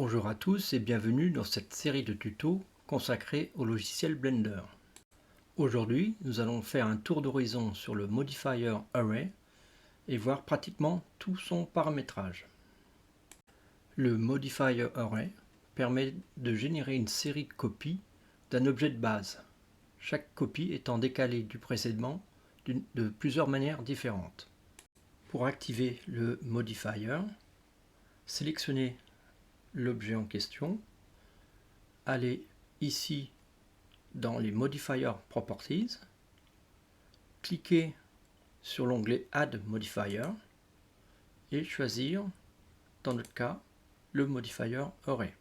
Bonjour à tous et bienvenue dans cette série de tutos consacrée au logiciel Blender. Aujourd'hui, nous allons faire un tour d'horizon sur le modifier Array et voir pratiquement tout son paramétrage. Le modifier Array permet de générer une série de copies d'un objet de base, chaque copie étant décalée du précédent de plusieurs manières différentes. Pour activer le modifier, sélectionnez l'objet en question, allez ici dans les Modifier Properties, cliquez sur l'onglet Add Modifier et choisir, dans notre cas, le Modifier Array.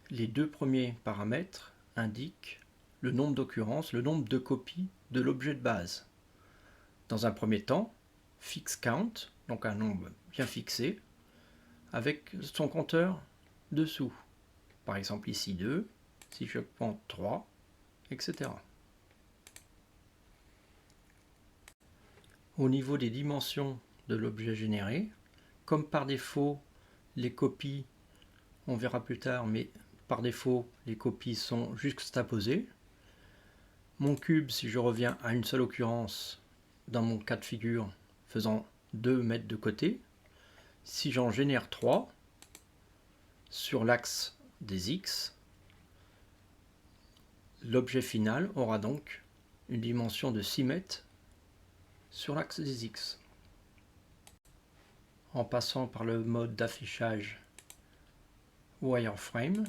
Les deux premiers paramètres indiquent le nombre d'occurrences, le nombre de copies de l'objet de base. Dans un premier temps, Fix Count, donc un nombre bien fixé, avec son compteur dessous. Par exemple ici 2, si je prends 3, etc. Au niveau des dimensions de l'objet généré, comme par défaut les copies, on verra plus tard, mais par défaut les copies sont juxtaposées. Mon cube, si je reviens à une seule occurrence, dans mon cas de figure, faisant 2 mètres de côté, si j'en génère 3, sur l'axe des X, l'objet final aura donc une dimension de 6 mètres sur l'axe des X. En passant par le mode d'affichage Wireframe,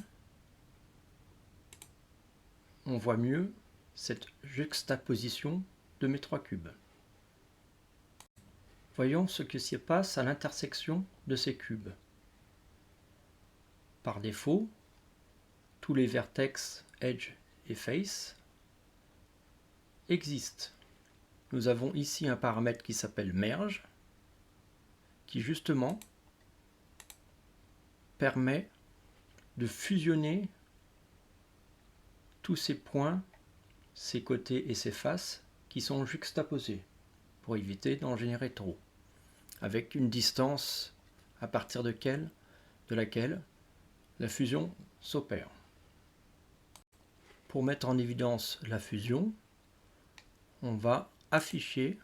on voit mieux cette juxtaposition de mes 3 cubes. Voyons ce qui se passe à l'intersection de ces cubes. Par défaut, tous les vertex, edge et face existent. Nous avons ici un paramètre qui s'appelle merge, qui justement permet de fusionner tous ces points, ces côtés et ces faces qui sont juxtaposés pour éviter d'en générer trop, avec une distance à partir de laquelle la fusion s'opère. Pour mettre en évidence la fusion, on va afficher,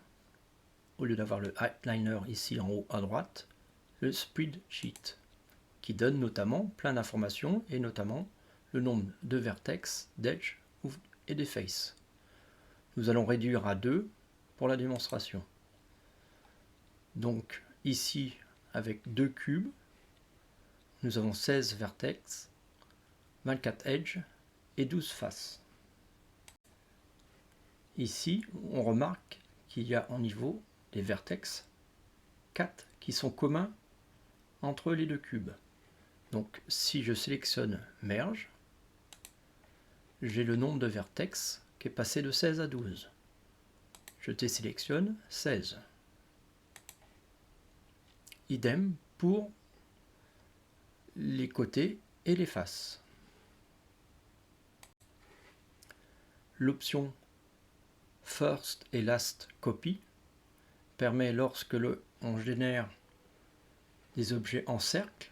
au lieu d'avoir le outliner ici en haut à droite, le spreadsheet, qui donne notamment plein d'informations et notamment le nombre de vertex, d'edge et de face. Nous allons réduire à 2 pour la démonstration. Donc ici, avec 2 cubes, nous avons 16 vertex, 24 edge et 12 faces. Ici, on remarque qu'il y a au niveau des vertex 4 qui sont communs entre les deux cubes. Donc si je sélectionne Merge, j'ai le nombre de vertex qui est passé de 16 à 12. Je désélectionne 16. Idem pour les côtés et les faces. L'option First et Last Copy permet, lorsque on génère des objets en cercle,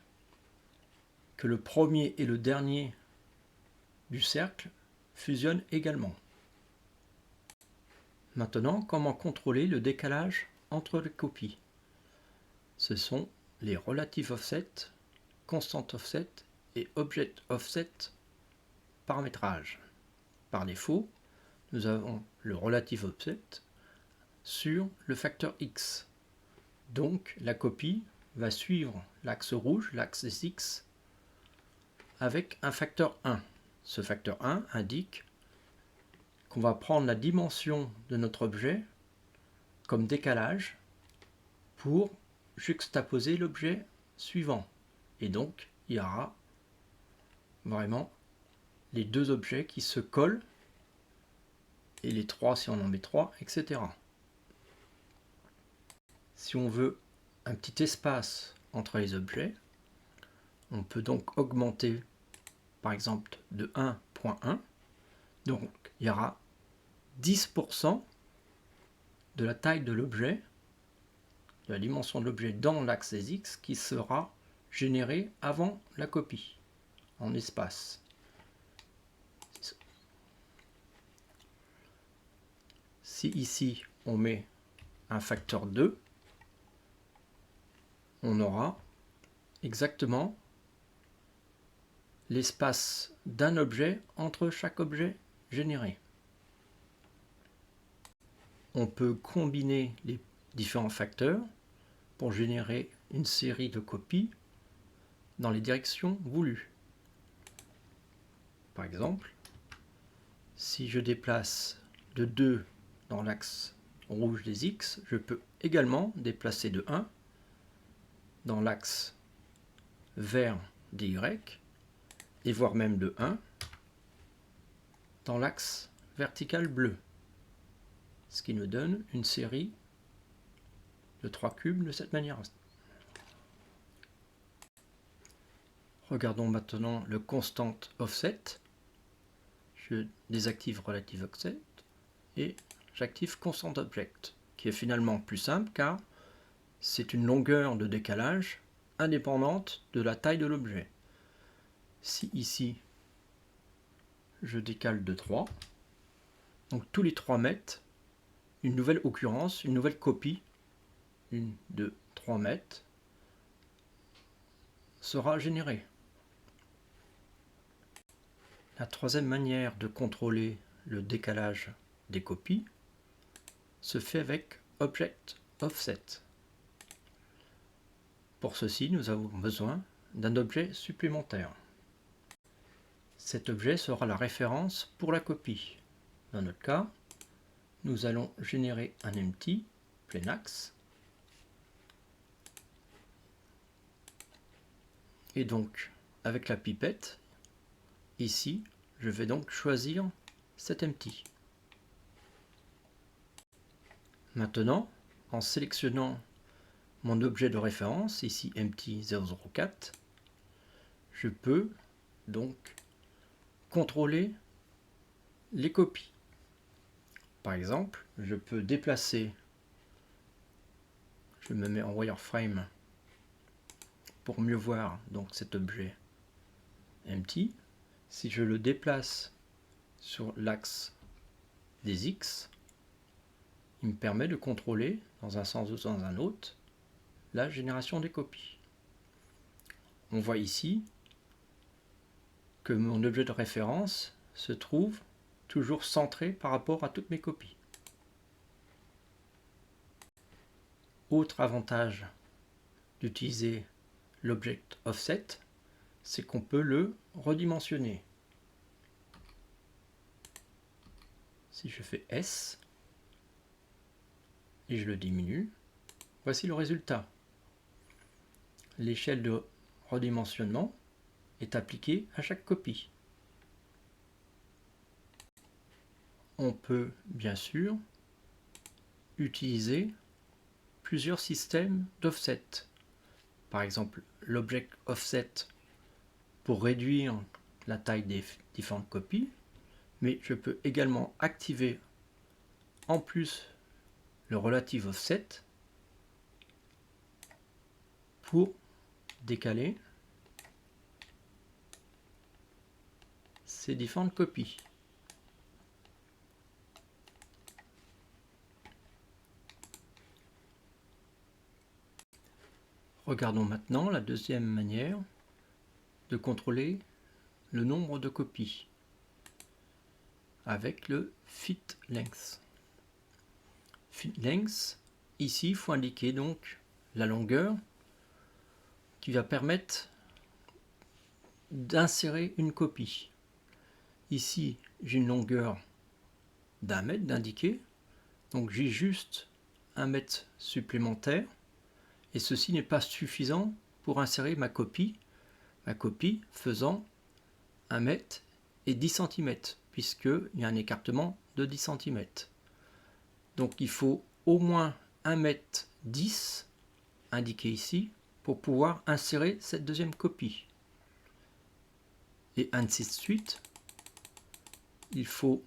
que le premier et le dernier du cercle fusionnent également. Maintenant, comment contrôler le décalage entre les copies? Ce sont les Relative Offset, Constant Offset et Object Offset paramétrage. Par défaut, nous avons le Relative Offset sur le facteur X. Donc la copie va suivre l'axe rouge, l'axe des X, avec un facteur 1. Ce facteur 1 indique qu'on va prendre la dimension de notre objet comme décalage pour juxtaposer l'objet suivant. Et donc, il y aura vraiment les deux objets qui se collent, et les 3 si on en met 3, etc. Si on veut un petit espace entre les objets, on peut donc augmenter par exemple de 1.1. Donc il y aura 10% de la taille de l'objet de la dimension de l'objet dans l'axe des X qui sera généré avant la copie en espace. Si ici on met un facteur 2, on aura exactement l'espace d'un objet entre chaque objet généré. On peut combiner les différents facteurs pour générer une série de copies dans les directions voulues. Par exemple, si je déplace de 2 dans l'axe rouge des X, je peux également déplacer de 1 dans l'axe vert des Y, et voire même de 1 dans l'axe vertical bleu, ce qui nous donne une série de 3 cubes de cette manière. Regardons maintenant le constant offset. Je désactive relative offset et j'active constant object, qui est finalement plus simple car c'est une longueur de décalage indépendante de la taille de l'objet. Si ici je décale de 3, donc tous les 3 mètres, une nouvelle occurrence, une nouvelle copie, 1, 2, 3 mètres, sera générée. La troisième manière de contrôler le décalage des copies se fait avec Object Offset. Pour ceci, nous avons besoin d'un objet supplémentaire. Cet objet sera la référence pour la copie. Dans notre cas, nous allons générer un empty plein axe. Et donc, avec la pipette, ici, je vais donc choisir cet empty. Maintenant, en sélectionnant mon objet de référence, ici empty 004, je peux donc contrôler les copies. Par exemple, je peux déplacer, je me mets en wireframe pour mieux voir donc cet objet empty. Si je le déplace sur l'axe des X, il me permet de contrôler dans un sens ou dans un autre la génération des copies. On voit ici que mon objet de référence se trouve toujours centré par rapport à toutes mes copies. Autre avantage d'utiliser l'object offset, c'est qu'on peut le redimensionner. Si je fais S et je le diminue, voici le résultat. L'échelle de redimensionnement est appliquée à chaque copie. On peut bien sûr utiliser plusieurs systèmes d'offset. Par exemple, l'object offset pour réduire la taille des différentes copies, mais je peux également activer en plus le relative offset pour décaler ces différentes copies. Regardons maintenant la deuxième manière de contrôler le nombre de copies avec le fit length. Fit length, ici il faut indiquer donc la longueur qui va permettre d'insérer une copie. Ici j'ai une longueur d'1 mètre d'indiquer, donc j'ai juste 1 mètre supplémentaire et ceci n'est pas suffisant pour insérer ma copie faisant 1 mètre et 10 cm puisqu'il y a un écartement de 10 cm. Donc il faut au moins 1 mètre 10 indiqué ici pour pouvoir insérer cette deuxième copie. Et ainsi de suite, il faut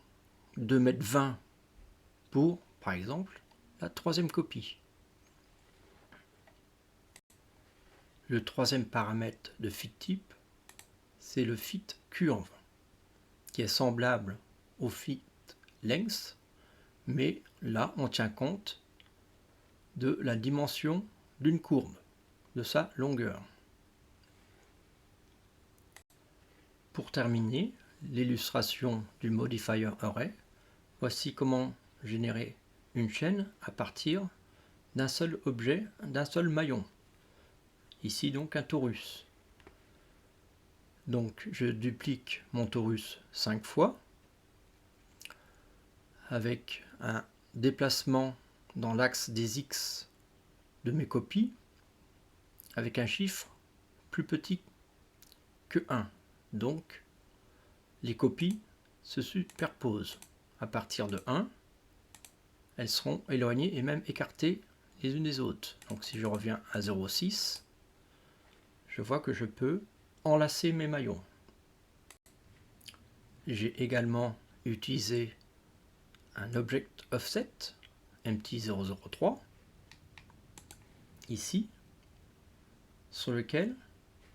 2 mètres 20 pour, par exemple, la troisième copie. Le troisième paramètre de fit type, c'est le fit curve, qui est semblable au fit length, mais là on tient compte de la dimension d'une courbe, de sa longueur. Pour terminer l'illustration du modifier array, voici comment générer une chaîne à partir d'un seul objet, d'un seul maillon. Ici donc un torus. Donc je duplique mon torus 5 fois avec un déplacement dans l'axe des X de mes copies avec un chiffre plus petit que 1. Donc les copies se superposent. À partir de 1, elles seront éloignées et même écartées les unes des autres. Donc si je reviens à 0,6, je vois que je peux enlacer mes maillons. J'ai également utilisé un object offset MT003 ici, sur lequel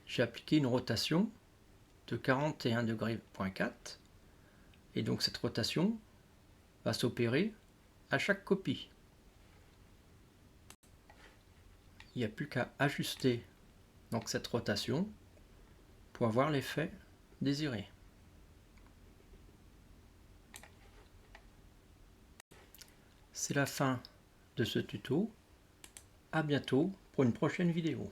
j'ai appliqué une rotation de 41,4 degrés, et donc cette rotation va s'opérer à chaque copie. Il n'y a plus qu'à ajuster donc cette rotation pour avoir l'effet désiré. C'est la fin de ce tuto. À bientôt pour une prochaine vidéo.